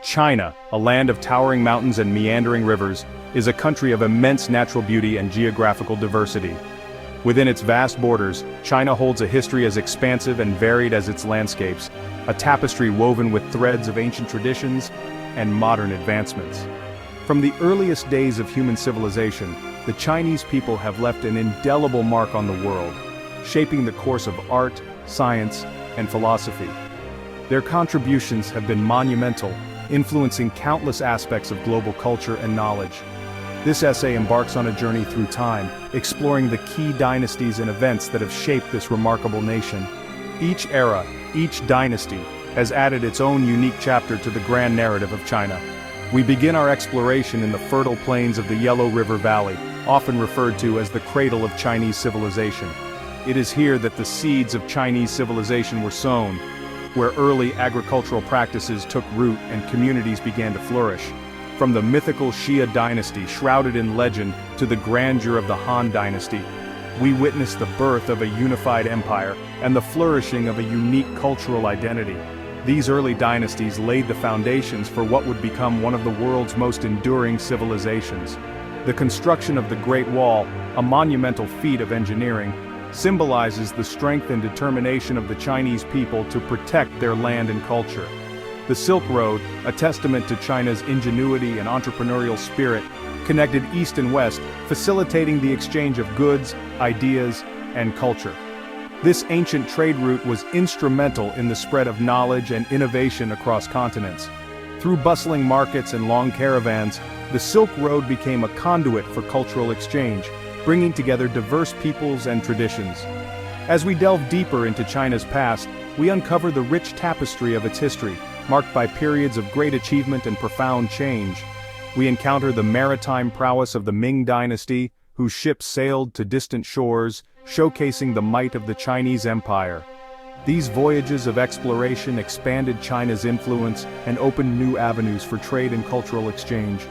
China, a land of towering mountains and meandering rivers, is a country of immense natural beauty and geographical diversity. Within its vast borders, China holds a history as expansive and varied as its landscapes, a tapestry woven with threads of ancient traditions and modern advancements. From the earliest days of human civilization, the Chinese people have left an indelible mark on the world, shaping the course of art, science, and philosophy. Their contributions have been monumental, influencing countless aspects of global culture and knowledge. This essay embarks on a journey through time, exploring the key dynasties and events that have shaped this remarkable nation. Each era, each dynasty, has added its own unique chapter to the grand narrative of China. We begin our exploration in the fertile plains of the Yellow River Valley, often referred to as the cradle of Chinese civilization. It is here that the seeds of Chinese civilization were sown, where early agricultural practices took root and communities began to flourish. From the mythical Xia Dynasty shrouded in legend to the grandeur of the Han Dynasty, we witness the birth of a unified empire and the flourishing of a unique cultural identity. These early dynasties laid the foundations for what would become one of the world's most enduring civilizations. The construction of the Great Wall, a monumental feat of engineering, symbolizes the strength and determination of the Chinese people to protect their land and culture. The Silk Road, a testament to China's ingenuity and entrepreneurial spirit, connected East and West, facilitating the exchange of goods, ideas, and culture. This ancient trade route was instrumental in the spread of knowledge and innovation across continents. Through bustling markets and long caravans, the Silk Road became a conduit for cultural exchange, bringing together diverse peoples and traditions. As we delve deeper into China's past, we uncover the rich tapestry of its history, marked by periods of great achievement and profound change. We encounter the maritime prowess of the Ming Dynasty, whose ships sailed to distant shores, showcasing the might of the Chinese Empire. These voyages of exploration expanded China's influence and opened new avenues for trade and cultural exchange.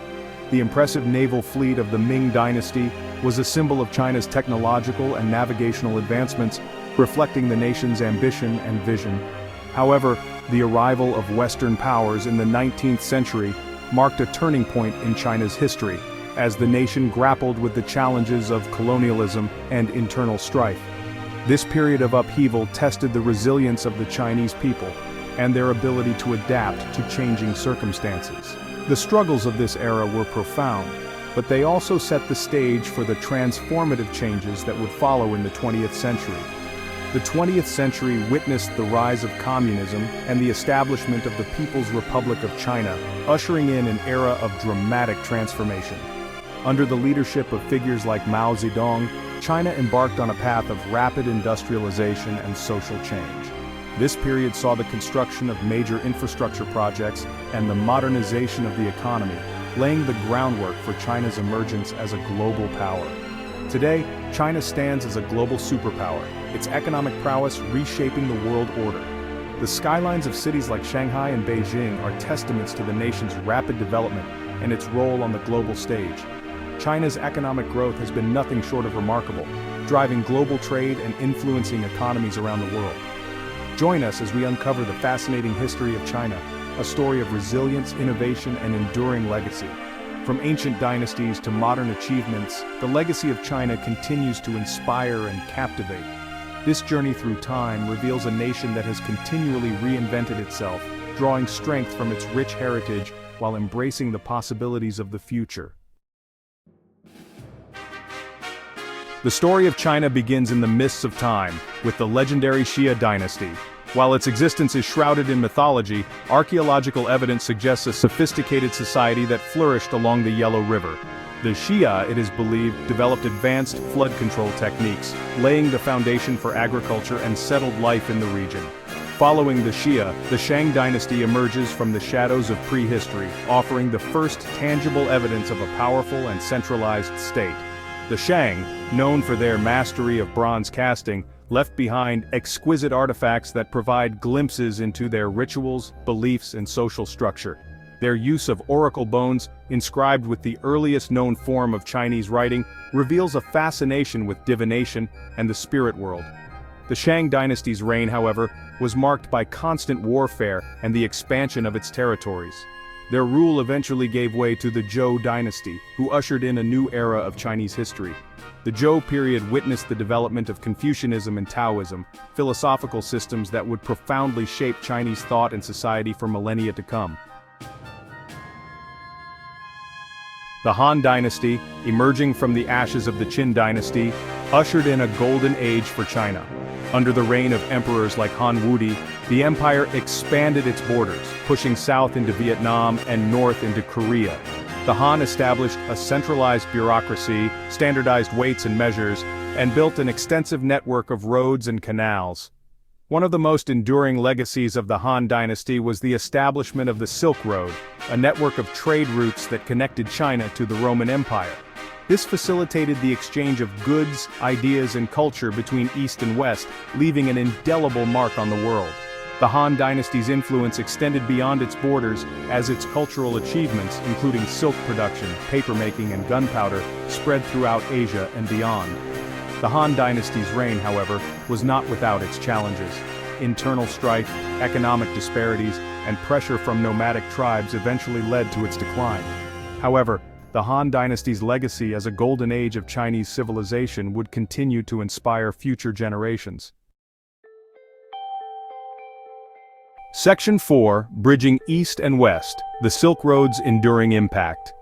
The impressive naval fleet of the Ming Dynasty was a symbol of China's technological and navigational advancements, reflecting the nation's ambition and vision. However, the arrival of Western powers in the 19th century marked a turning point in China's history, as the nation grappled with the challenges of colonialism and internal strife. This period of upheaval tested the resilience of the Chinese people and their ability to adapt to changing circumstances. The struggles of this era were profound, but they also set the stage for the transformative changes that would follow in the 20th century. The 20th century witnessed the rise of communism and the establishment of the People's Republic of China, ushering in an era of dramatic transformation. Under the leadership of figures like Mao Zedong, China embarked on a path of rapid industrialization and social change. This period saw the construction of major infrastructure projects and the modernization of the economy, laying the groundwork for China's emergence as a global power. Today, China stands as a global superpower, its economic prowess reshaping the world order. The skylines of cities like Shanghai and Beijing are testaments to the nation's rapid development and its role on the global stage. China's economic growth has been nothing short of remarkable, driving global trade and influencing economies around the world. Join us as we uncover the fascinating history of China, a story of resilience, innovation, and enduring legacy. From ancient dynasties to modern achievements, the legacy of China continues to inspire and captivate. This journey through time reveals a nation that has continually reinvented itself, drawing strength from its rich heritage while embracing the possibilities of the future. The story of China begins in the mists of time, with the legendary Xia Dynasty. While its existence is shrouded in mythology, archaeological evidence suggests a sophisticated society that flourished along the Yellow River. The Xia, it is believed, developed advanced flood control techniques, laying the foundation for agriculture and settled life in the region. Following the Xia, the Shang Dynasty emerges from the shadows of prehistory, offering the first tangible evidence of a powerful and centralized state. The Shang, known for their mastery of bronze casting, left behind exquisite artifacts that provide glimpses into their rituals, beliefs, and social structure. Their use of oracle bones, inscribed with the earliest known form of Chinese writing, reveals a fascination with divination and the spirit world. The Shang dynasty's reign, however, was marked by constant warfare and the expansion of its territories. Their rule eventually gave way to the Zhou Dynasty, who ushered in a new era of Chinese history. The Zhou period witnessed the development of Confucianism and Taoism, philosophical systems that would profoundly shape Chinese thought and society for millennia to come. The Han Dynasty, emerging from the ashes of the Qin Dynasty, ushered in a golden age for China. Under the reign of emperors like Han Wudi, the empire expanded its borders, pushing south into Vietnam and north into Korea. The Han established a centralized bureaucracy, standardized weights and measures, and built an extensive network of roads and canals. One of the most enduring legacies of the Han Dynasty was the establishment of the Silk Road, a network of trade routes that connected China to the Roman Empire. This facilitated the exchange of goods, ideas, and culture between East and West, leaving an indelible mark on the world. The Han Dynasty's influence extended beyond its borders as its cultural achievements, including silk production, papermaking, and gunpowder, spread throughout Asia and beyond. The Han Dynasty's reign, however, was not without its challenges. Internal strife, economic disparities, and pressure from nomadic tribes eventually led to its decline. However, the Han Dynasty's legacy as a golden age of Chinese civilization would continue to inspire future generations. Section 4, Bridging East and West, the Silk Road's enduring impact.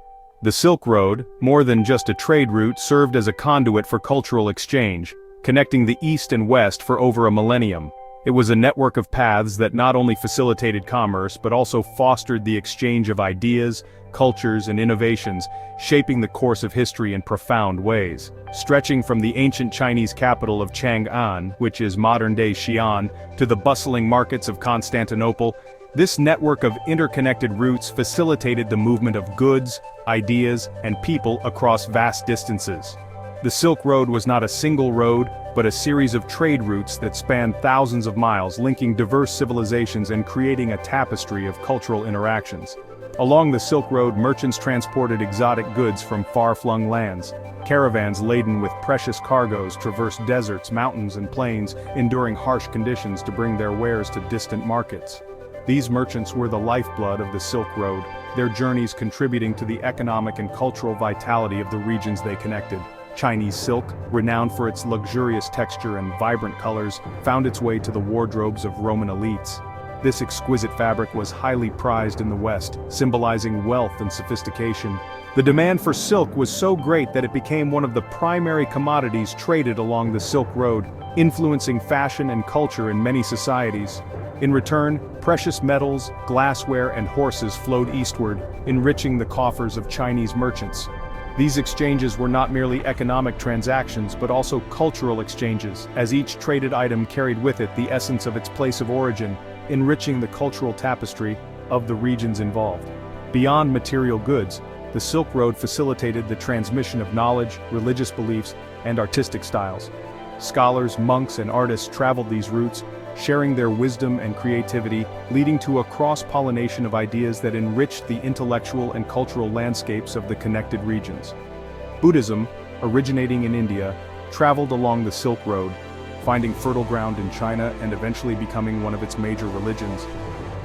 The Silk Road, more than just a trade route, served as a conduit for cultural exchange, connecting the East and West for over a millennium. It was a network of paths that not only facilitated commerce but also fostered the exchange of ideas, cultures, and innovations, shaping the course of history in profound ways. Stretching from the ancient Chinese capital of Chang'an, which is modern-day Xi'an, to the bustling markets of Constantinople, this network of interconnected routes facilitated the movement of goods, ideas, and people across vast distances. The Silk Road was not a single road, but a series of trade routes that spanned thousands of miles, linking diverse civilizations and creating a tapestry of cultural interactions. Along the Silk Road, merchants transported exotic goods from far-flung lands. Caravans laden with precious cargoes traversed deserts, mountains, and plains, enduring harsh conditions to bring their wares to distant markets. These merchants were the lifeblood of the Silk Road, their journeys contributing to the economic and cultural vitality of the regions they connected. Chinese silk, renowned for its luxurious texture and vibrant colors, found its way to the wardrobes of Roman elites. This exquisite fabric was highly prized in the West, symbolizing wealth and sophistication. The demand for silk was so great that it became one of the primary commodities traded along the Silk Road, influencing fashion and culture in many societies. In return, precious metals, glassware, and horses flowed eastward, enriching the coffers of Chinese merchants. These exchanges were not merely economic transactions but also cultural exchanges, as each traded item carried with it the essence of its place of origin, enriching the cultural tapestry of the regions involved. Beyond material goods, the Silk Road facilitated the transmission of knowledge, religious beliefs, and artistic styles. Scholars, monks, and artists traveled these routes, sharing their wisdom and creativity, leading to a cross-pollination of ideas that enriched the intellectual and cultural landscapes of the connected regions. Buddhism, originating in India, traveled along the Silk Road, finding fertile ground in China and eventually becoming one of its major religions.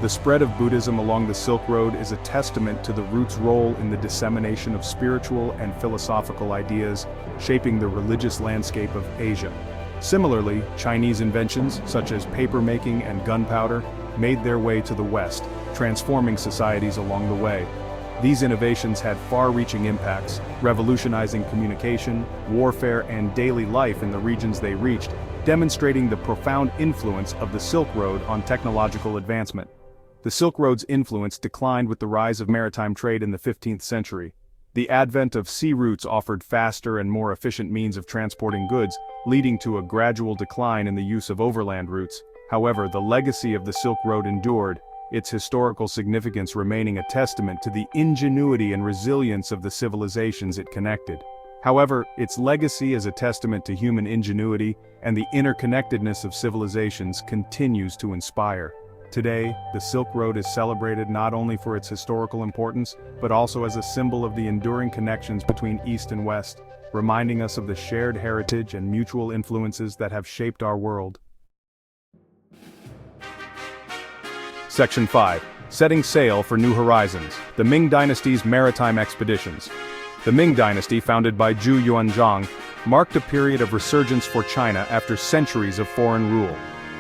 The spread of Buddhism along the Silk Road is a testament to the route's role in the dissemination of spiritual and philosophical ideas, shaping the religious landscape of Asia. Similarly, Chinese inventions, such as papermaking and gunpowder, made their way to the West, transforming societies along the way. These innovations had far-reaching impacts, revolutionizing communication, warfare, and daily life in the regions they reached, demonstrating the profound influence of the Silk Road on technological advancement. The Silk Road's influence declined with the rise of maritime trade in the 15th century. The advent of sea routes offered faster and more efficient means of transporting goods, leading to a gradual decline in the use of overland routes. However, the legacy of the Silk Road endured, its historical significance remaining a testament to the ingenuity and resilience of the civilizations it connected. However, its legacy as a testament to human ingenuity and the interconnectedness of civilizations continues to inspire. Today, the Silk Road is celebrated not only for its historical importance, but also as a symbol of the enduring connections between East and West, reminding us of the shared heritage and mutual influences that have shaped our world. Section 5. setting sail for new horizons. The Ming Dynasty's maritime expeditions. The Ming Dynasty, founded by Zhou Yuanzhang, marked a period of resurgence for China after centuries of foreign rule.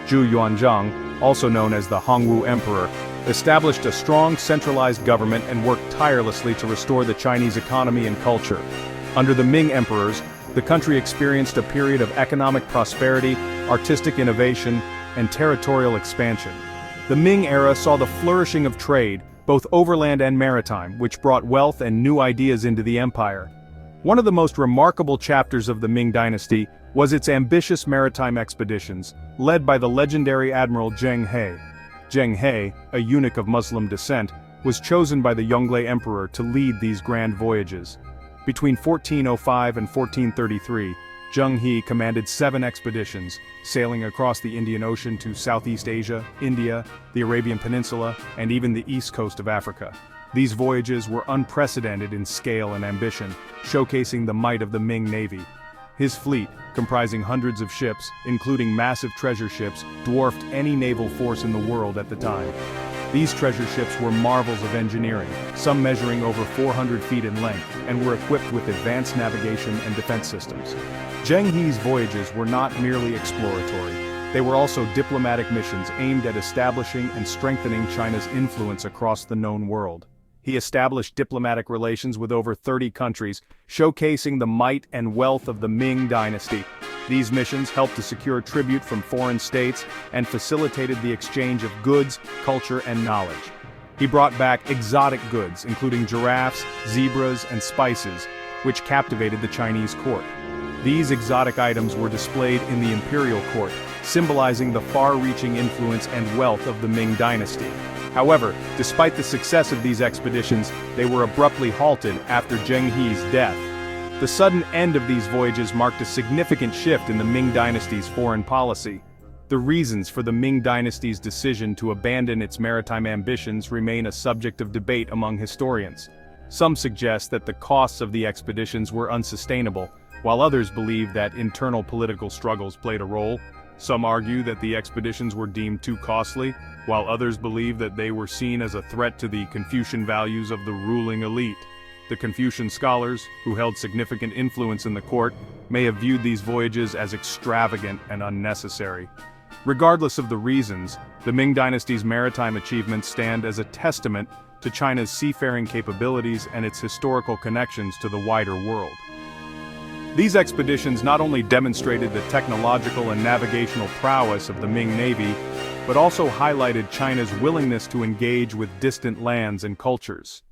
Zhou Yuanzhang, also known as the Hongwu Emperor, established a strong centralized government and worked tirelessly to restore the Chinese economy and culture. Under the Ming emperors, the country experienced a period of economic prosperity, artistic innovation, and territorial expansion. The Ming era saw the flourishing of trade, both overland and maritime, which brought wealth and new ideas into the empire. One of the most remarkable chapters of the Ming Dynasty was its ambitious maritime expeditions, led by the legendary Admiral Zheng He. Zheng He, a eunuch of Muslim descent, was chosen by the Yongle Emperor to lead these grand voyages. Between 1405 and 1433, Zheng He commanded 7 expeditions, sailing across the Indian Ocean to Southeast Asia, India, the Arabian Peninsula, and even the east coast of Africa. These voyages were unprecedented in scale and ambition, showcasing the might of the Ming Navy. His fleet, comprising hundreds of ships, including massive treasure ships, dwarfed any naval force in the world at the time. These treasure ships were marvels of engineering, some measuring over 400 feet in length, and were equipped with advanced navigation and defense systems. Zheng He's voyages were not merely exploratory. They were also diplomatic missions aimed at establishing and strengthening China's influence across the known world. He established diplomatic relations with over 30 countries, showcasing the might and wealth of the Ming Dynasty. These missions helped to secure tribute from foreign states and facilitated the exchange of goods, culture, and knowledge. He brought back exotic goods, including giraffes, zebras, and spices, which captivated the Chinese court. These exotic items were displayed in the imperial court, symbolizing the far-reaching influence and wealth of the Ming Dynasty. However, despite the success of these expeditions, they were abruptly halted after Zheng He's death. The sudden end of these voyages marked a significant shift in the Ming Dynasty's foreign policy. The reasons for the Ming Dynasty's decision to abandon its maritime ambitions remain a subject of debate among historians. Some suggest that the costs of the expeditions were unsustainable, while others believe that internal political struggles played a role. Some argue that the expeditions were deemed too costly, while others believe that they were seen as a threat to the Confucian values of the ruling elite. The Confucian scholars, who held significant influence in the court, may have viewed these voyages as extravagant and unnecessary. Regardless of the reasons, the Ming Dynasty's maritime achievements stand as a testament to China's seafaring capabilities and its historical connections to the wider world. These expeditions not only demonstrated the technological and navigational prowess of the Ming Navy, but also highlighted China's willingness to engage with distant lands and cultures.